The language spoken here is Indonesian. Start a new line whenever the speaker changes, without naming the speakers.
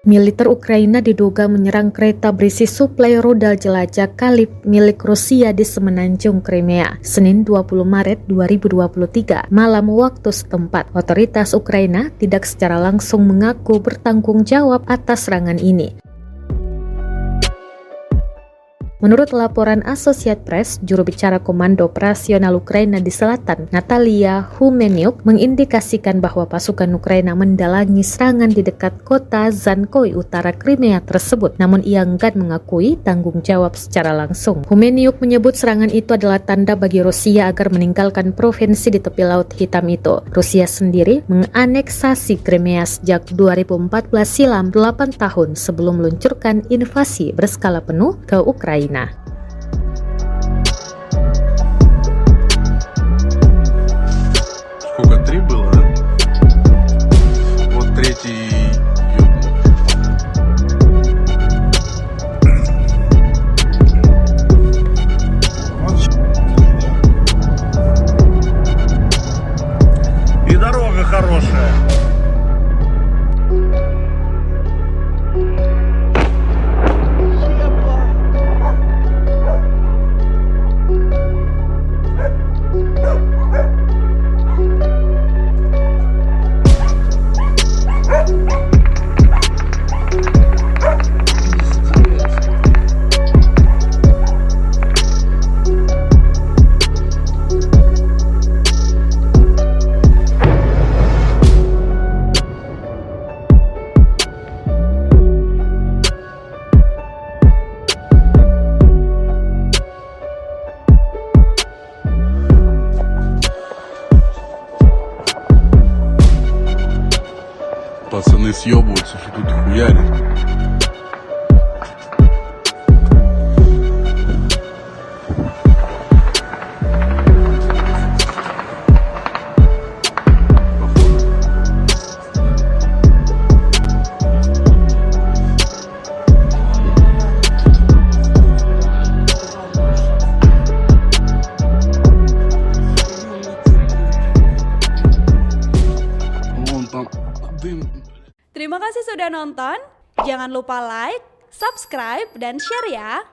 Militer Ukraina diduga menyerang kereta berisi suplai rudal jelajah Kalib milik Rusia di Semenanjung Crimea, Senin 20 Maret 2023, malam waktu setempat. Otoritas Ukraina tidak secara langsung mengaku bertanggung jawab atas serangan ini. Menurut laporan Associated Press, juru bicara Komando Operasional Ukraina di Selatan, Natalia Humeniuk, mengindikasikan bahwa pasukan Ukraina mendalangi serangan di dekat kota Zankoy, utara Crimea tersebut, namun ia enggan mengakui tanggung jawab secara langsung. Humeniuk menyebut serangan itu adalah tanda bagi Rusia agar meninggalkan provinsi di tepi Laut Hitam itu. Rusia sendiri menganeksasi Crimea sejak 2014 silam, 8 tahun sebelum meluncurkan invasi berskala penuh ke Ukraina.
Сколько? 3 было, да? Вот третий ёбнул. И дорога хорошая. Пацаны съебываются, что тут хуярит. Вон там дым.
Terima kasih sudah nonton. Jangan lupa like, subscribe, dan share ya.